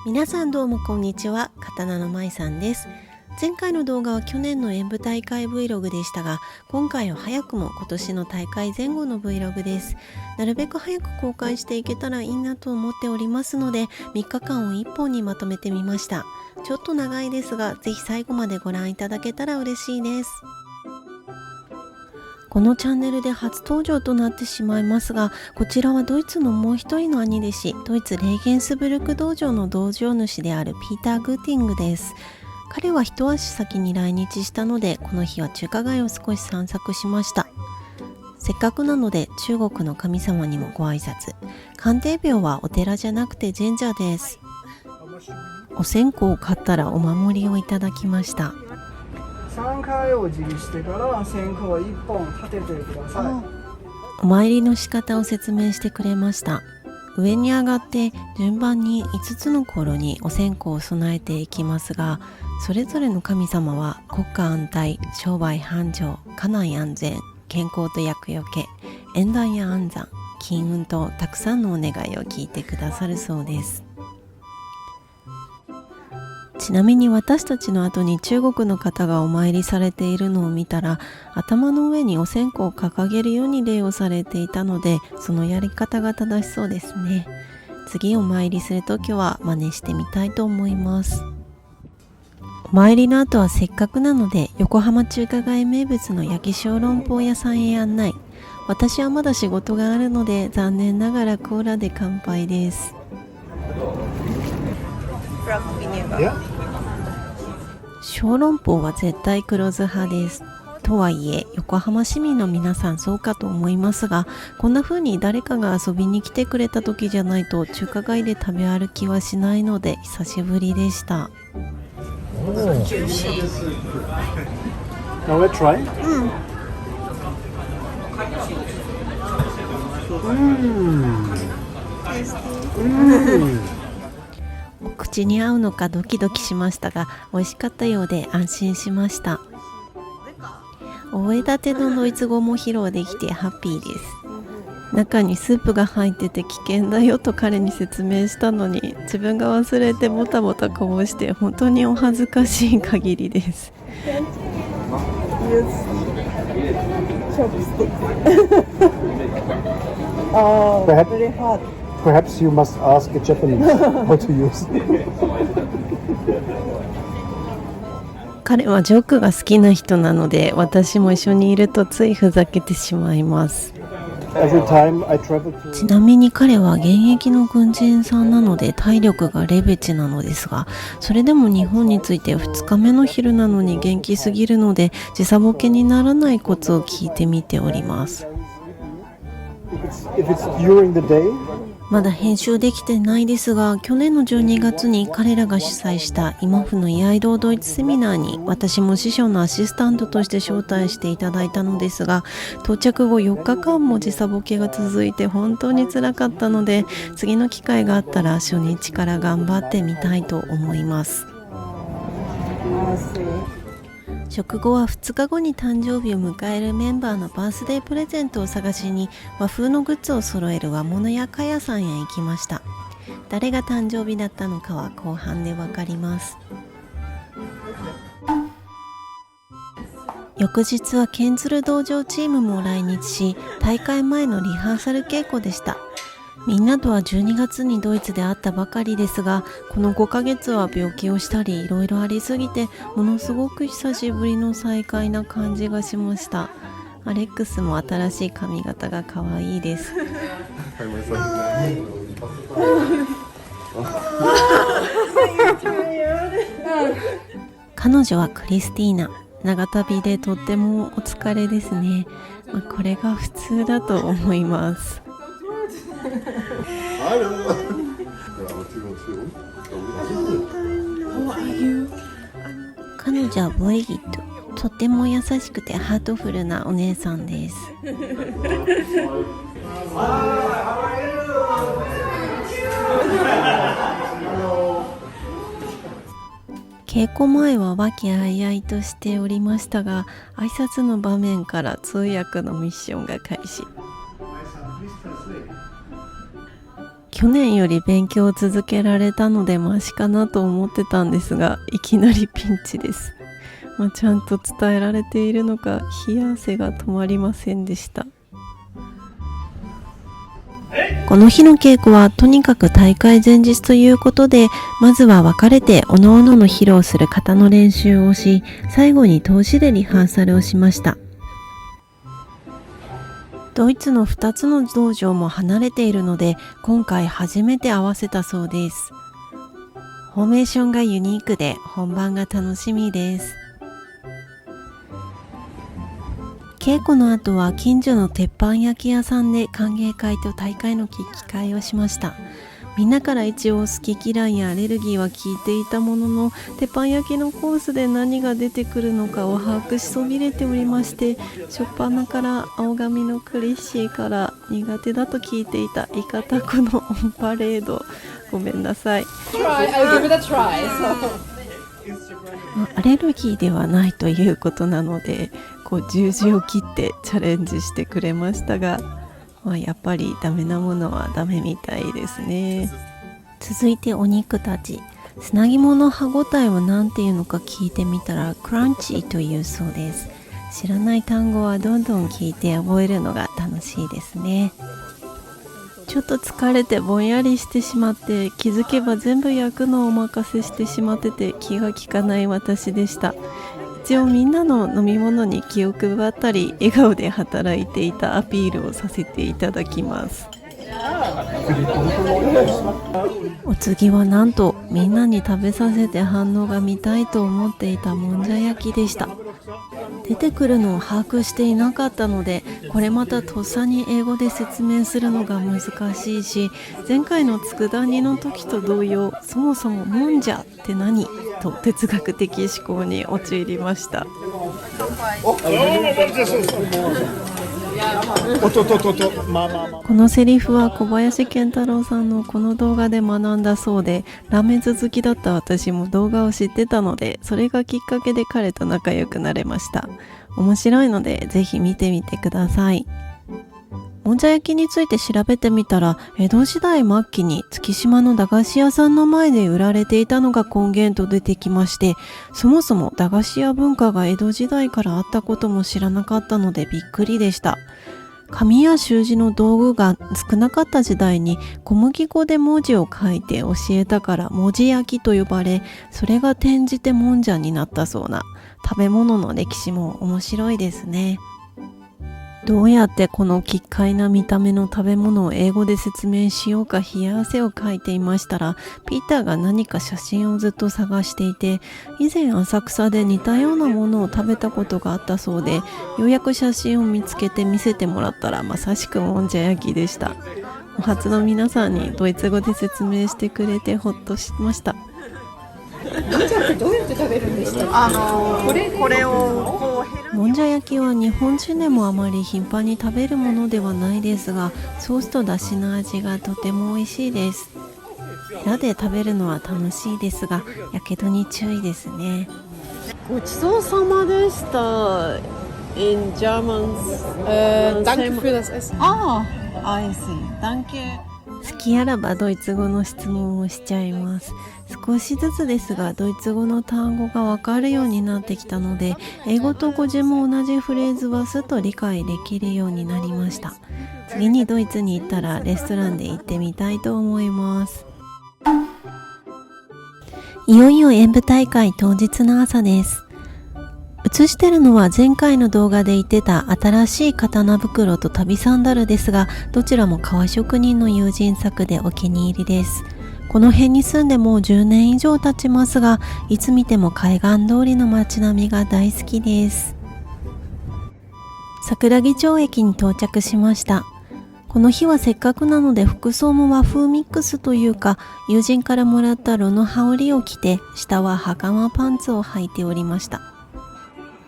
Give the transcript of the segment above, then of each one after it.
皆さんどうもこんにちは。刀の舞さんです。前回の動画は去年の演舞大会 Vlog でしたが、今回は早くも今年の大会前後の Vlog です。なるべく早く公開していけたらいいなと思っておりますので、3日間を1本にまとめてみました。ちょっと長いですが、ぜひ最後までご覧いただけたら嬉しいです。このチャンネルで初登場となってしまいますが、こちらはドイツのもう一人の兄弟子、ドイツレーゲンスブルク道場の道場主であるピーター・グーティングです。彼は一足先に来日したので、この日は中華街を少し散策しました。せっかくなので中国の神様にもご挨拶。鑑定廟はお寺じゃなくて神社です。お線香を買ったらお守りをいただきました。3回お辞儀してから線香を1本立ててください。お参りの仕方を説明してくれました。上に上がって順番に5つの頃にお線香を備えていきますが、それぞれの神様は国家安泰、商売繁盛、家内安全、健康と厄除け、縁談や安産、金運とたくさんのお願いを聞いてくださるそうです。ちなみに私たちの後に中国の方がお参りされているのを見たら、頭の上にお線香を掲げるように礼をされていたので、そのやり方が正しそうですね。次お参りするときは真似してみたいと思います。お参りの後はせっかくなので、横浜中華街名物の焼き小籠包屋さんへ案内。私はまだ仕事があるので、残念ながらコーラで乾杯です。小籠包は絶対黒酢派です。とはいえ横浜市民の皆さんそうかと思いますが、こんな風に誰かが遊びに来てくれた時じゃないと中華街で食べ歩きはしないので久しぶりでした。Now let's try. 口に合うのかドキドキしましたが、美味しかったようで安心しました。覚えたてのドイツ語も披露できてハッピーです。中にスープが入ってて危険だよと彼に説明したのに、自分が忘れてボタボタこぼして本当にお恥ずかしい限りです。Perhaps you must ask a Japanese how to use. 彼はジョークが好きな人なので、私も一緒にいるとついふざけてしまいます。ちなみに彼は現役の軍人さんなので体力がレベチなのですが、それでも日本に着いて2日目の昼なのに元気すぎるので、時差ボケにならないコツを聞いてみております。まだ編集できてないですが、去年の12月に彼らが主催したイモフの居合道ドイツセミナーに私も師匠のアシスタントとして招待していただいたのですが、到着後4日間も時差ボケが続いて本当につらかったので、次の機会があったら初日から頑張ってみたいと思います。食後は2日後に誕生日を迎えるメンバーのバースデープレゼントを探しに和風のグッズを揃える和物屋かやさんへ行きました。誰が誕生日だったのかは後半でわかります。翌日はケンズル道場チームも来日し、大会前のリハーサル稽古でした。みんなとは12月にドイツで会ったばかりですが、この5ヶ月は病気をしたりいろいろありすぎて、ものすごく久しぶりの再会な感じがしました。アレックスも新しい髪型が可愛いです。彼女はクリスティーナ。長旅でとってもお疲れですね。これが普通だと思います。彼女はボイギット、とっても優しくてハートフルなお姉さんです。稽古前は和気あいあいとしておりましたが、挨拶の場面から通訳のミッションが開始。去年より勉強を続けられたのでマシかなと思ってたんですが、いきなりピンチです。ちゃんと伝えられているのか冷や汗が止まりませんでした。この日の稽古はとにかく大会前日ということで、まずは分かれて各々の披露する型の練習をし、最後に通しでリハーサルをしました。ドイツの2つの道場も離れているので、今回初めて合わせたそうです。フォーメーションがユニークで本番が楽しみです。稽古の後は近所の鉄板焼き屋さんで歓迎会と大会の聞き会をしました。みんなから一応好き嫌いやアレルギーは聞いていたものの、鉄板焼きのコースで何が出てくるのかを把握しそびれておりまして、初っ端から青髪のクリッシーから苦手だと聞いていたイカタコのオンパレード、ごめんなさい。アレルギーではないということなので、十字を切ってチャレンジしてくれましたが、やっぱりダメなものはダメみたいですね。続いてお肉たち、砂肝の歯ごたえを何ていうのか聞いてみたらクランチーというそうです。知らない単語はどんどん聞いて覚えるのが楽しいですね。ちょっと疲れてぼんやりしてしまって、気づけば全部焼くのをお任せしてしまってて気が利かない私でした。一応みんなの飲み物に気を配ったり、笑顔で働いていたアピールをさせていただきます。お次はなんとみんなに食べさせて反応が見たいと思っていたもんじゃ焼きでした。出てくるのを把握していなかったので、これまたとっさに英語で説明するのが難しいし、前回の佃煮の時と同様、そもそももんじゃって何と哲学的思考に陥りました。このセリフは小林健太郎さんのこの動画で学んだそうで、ラーメンズ好きだった私も動画を知ってたので、それがきっかけで彼と仲良くなれました。面白いのでぜひ見てみてください。もんじゃ焼きについて調べてみたら、江戸時代末期に月島の駄菓子屋さんの前で売られていたのが根源と出てきまして、そもそも駄菓子屋文化が江戸時代からあったことも知らなかったのでびっくりでした。紙や習字の道具が少なかった時代に小麦粉で文字を書いて教えたから文字焼きと呼ばれ、それが転じてもんじゃになったそうな食べ物の歴史も面白いですね。どうやってこの奇怪な見た目の食べ物を英語で説明しようか冷や汗をかいていましたら、ピーターが何か写真をずっと探していて、以前浅草で似たようなものを食べたことがあったそうで、ようやく写真を見つけて見せてもらったら、まさしくもんじゃ焼きでした。お初の皆さんにドイツ語で説明してくれてほっとしました。もんじゃってどうやって食べるんでしたっけ？これをもんじゃ焼きは日本人でもあまり頻繁に食べるものではないですが、ソースとだしの味がとても美味しいです。ヘラで食べるのは楽しいですが、やけどに注意ですね。ごちそうさまでした。In Danke für das Essen. I see. Danke. 好きあらばドイツ語の質問をしちゃいます。少しずつですがドイツ語の単語がわかるようになってきたので、英語と語順も同じフレーズはすっと理解できるようになりました。次にドイツに行ったらレストランで行ってみたいと思います。いよいよ演舞大会当日の朝です。映してるのは前回の動画で言ってた新しい刀袋と旅サンダルですが、どちらも革職人の友人作でお気に入りです。この辺に住んでもう10年以上経ちますが、いつ見ても海岸通りの街並みが大好きです。桜木町駅に到着しました。この日はせっかくなので服装も和風ミックスというか、友人からもらったロの羽織を着て、下は袴パンツを履いておりました。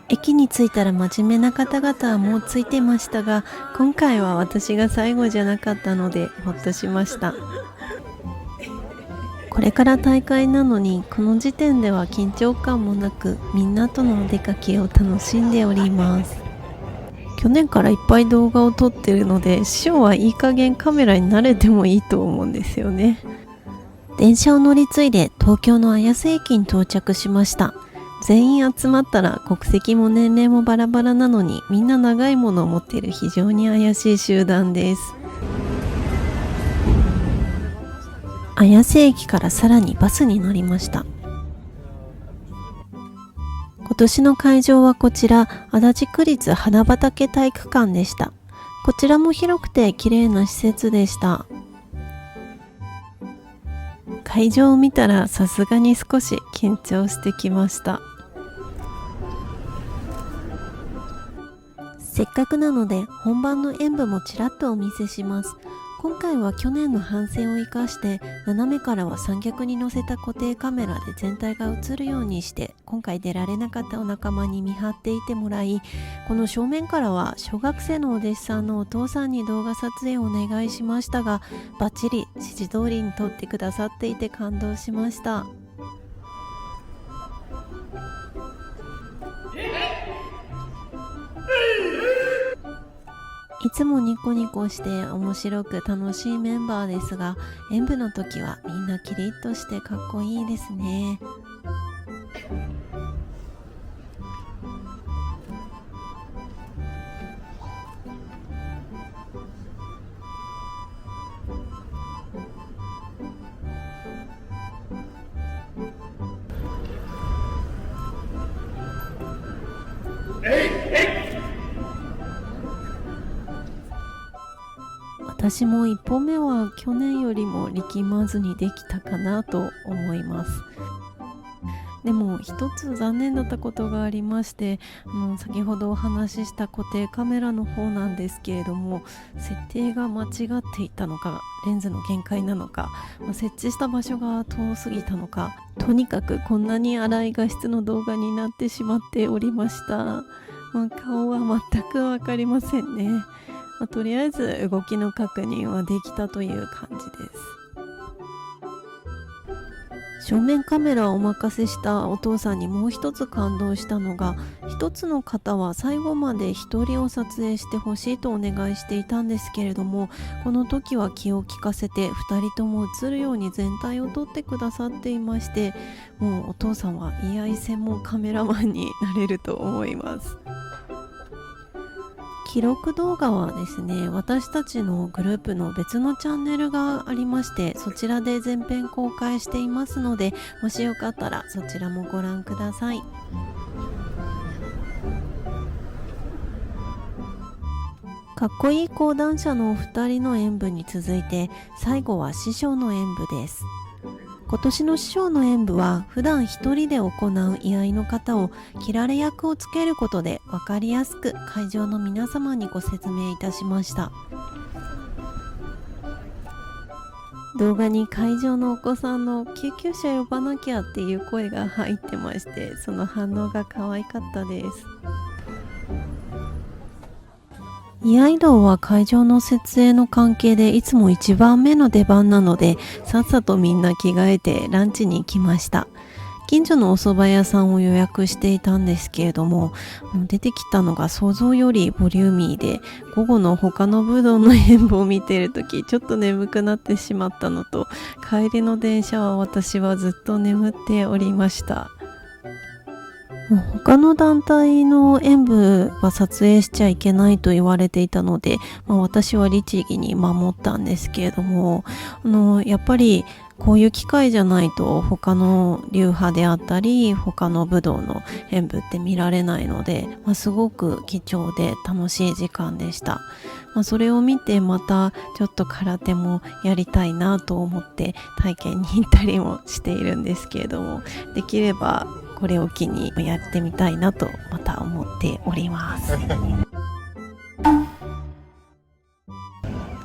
駅に着いたら真面目な方々はもう着いてましたが、今回は私が最後じゃなかったのでほっとしました。これから大会なのに、この時点では緊張感もなく、みんなとのお出かけを楽しんでおります。去年からいっぱい動画を撮ってるので、師匠はいい加減カメラに慣れてもいいと思うんですよね。電車を乗り継いで東京の綾瀬駅に到着しました。全員集まったら国籍も年齢もバラバラなのに、みんな長いものを持っている非常に怪しい集団です。綾瀬駅からさらにバスに乗りました。今年の会場はこちら、足立区立花畑体育館でした。こちらも広くて綺麗な施設でした。会場を見たらさすがに少し緊張してきました。せっかくなので本番の演舞もちらっとお見せします。今回は去年の反省を生かして斜めからは三脚に乗せた固定カメラで全体が映るようにして、今回出られなかったお仲間に見張っていてもらい、この正面からは小学生のお弟子さんのお父さんに動画撮影をお願いしましたが、バッチリ指示通りに撮ってくださっていて感動しました。いつもニコニコして面白く楽しいメンバーですが、演舞の時はみんなキリッとしてかっこいいですね。私も1本目は去年よりも力まずにできたかなと思います。でも一つ残念だったことがありまして、先ほどお話しした固定カメラの方なんですけれども、設定が間違っていたのか、レンズの限界なのか、設置した場所が遠すぎたのか、とにかくこんなに荒い画質の動画になってしまっておりました。顔は全く分かりませんね。とりあえず動きの確認はできたという感じです。正面カメラをお任せしたお父さんにもう一つ感動したのが、一つの方は最後まで一人を撮影してほしいとお願いしていたんですけれども、この時は気を利かせて二人とも映るように全体を撮ってくださっていまして、もうお父さんは居合専門カメラマンになれると思います。記録動画はですね、私たちのグループの別のチャンネルがありまして、そちらで全編公開していますので、もしよかったらそちらもご覧ください。かっこいい講談社のお二人の演舞に続いて、最後は師匠の演舞です。今年の師匠の演舞は普段一人で行う居合の方を切られ役をつけることで分かりやすく会場の皆様にご説明いたしました。動画に会場のお子さんの救急車呼ばなきゃっていう声が入ってまして、その反応が可愛かったです。居合道は会場の設営の関係でいつも1番目の出番なので、さっさとみんな着替えてランチに行きました。近所のお蕎麦屋さんを予約していたんですけれども、出てきたのが想像よりボリューミーで、午後の他の武道の演舞を見ているときちょっと眠くなってしまったのと、帰りの電車は私はずっと眠っておりました。他の団体の演舞は撮影しちゃいけないと言われていたので、私は律儀に守ったんですけれども、やっぱりこういう機会じゃないと他の流派であったり他の武道の演舞って見られないので、すごく貴重で楽しい時間でした。それを見てまたちょっと空手もやりたいなと思って体験に行ったりもしているんですけれども、できればこれを機にやってみたいなとまた思っております。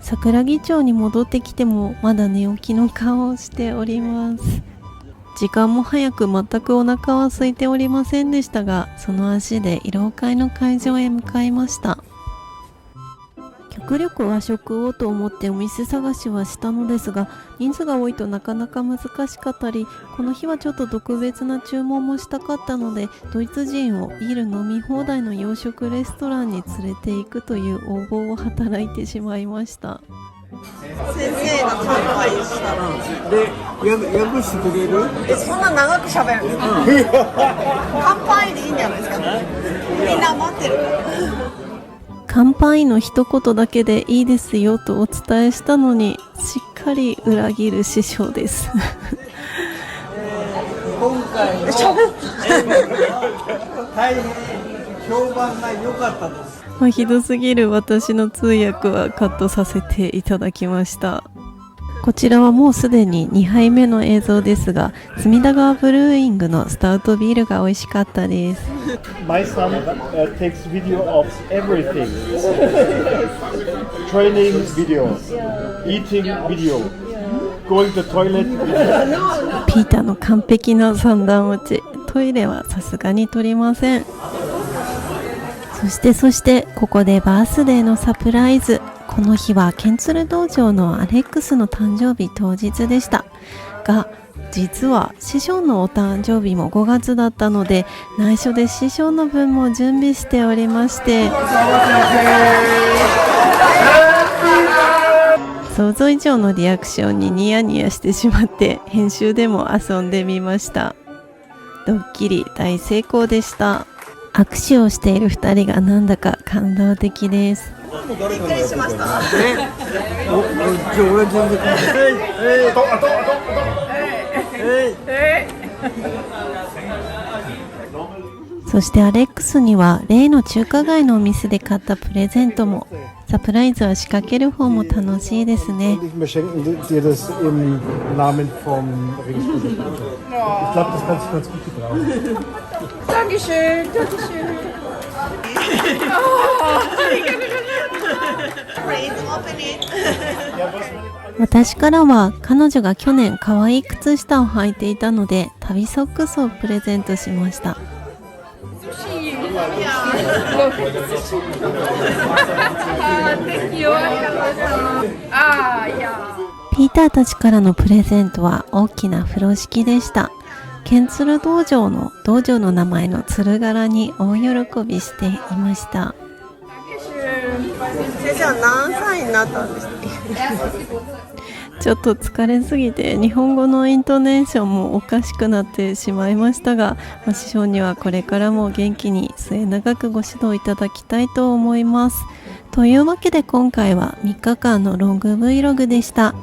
桜木町に戻ってきてもまだ寝起きの顔をしております。時間も早く全くお腹は空いておりませんでしたが、その足で慰労会の会場へ向かいました。曲極力和食をと思ってお店探しはしたのですが、人数が多いとなかなか難しかったり、この日はちょっと特別な注文もしたかったので、ドイツ人をビール飲み放題の洋食レストランに連れて行くという横暴を働いてしまいました。先生が乾杯したらで、訳してくれる？そんな長く喋るんですか？乾杯でいいんじゃないですかね。みんな待ってるから。乾杯の一言だけでいいですよとお伝えしたのに、しっかり裏切る師匠です。今回の大変評判が良かったです。ひどすぎる私の通訳はカットさせていただきました。こちらはもうすでに2杯目の映像ですが、隅田川ブルーイングのスタウトビールが美味しかったです。My son takes video of everything. Training video, eating video, going to toilet video. ピーターの完璧な三段落ち。トイレはさすがに取りません。そしてここでバースデーのサプライズ。この日はケンツル道場のアレックスの誕生日当日でしたが、実は師匠のお誕生日も5月だったので、内緒で師匠の分も準備しておりまして、想像以上のリアクションにニヤニヤしてしまって、編集でも遊んでみました。ドッキリ大成功でした。握手をしている2人がなんだか感動的です。びっくりしました。俺全然そしてアレックスには例の中華街のお店で買ったプレゼントも。サプライズは仕掛ける方も楽しいですね。Wir schenken dir das im Namen vom Regensburger Kultur. Ich glaube, das kannst du ganz gut gebrauchen. Dankeschön, Dankeschön. Please open it. 私からは彼女が去年可愛い靴下を履いていたので、旅ソックスをプレゼントしました。ピーターたちからのプレゼントは大きな風呂敷でした。ケンツル道場の名前の鶴柄に大喜びしていました。先生は何歳になったんですか？ちょっと疲れすぎて日本語のイントネーションもおかしくなってしまいましたが、師匠にはこれからも元気に末永くご指導いただきたいと思います。というわけで今回は3日間のロング Vlog でした。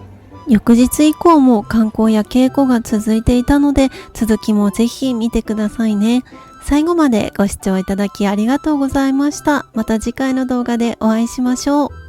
翌日以降も観光や稽古が続いていたので、続きもぜひ見てくださいね。最後までご視聴いただきありがとうございました。また次回の動画でお会いしましょう。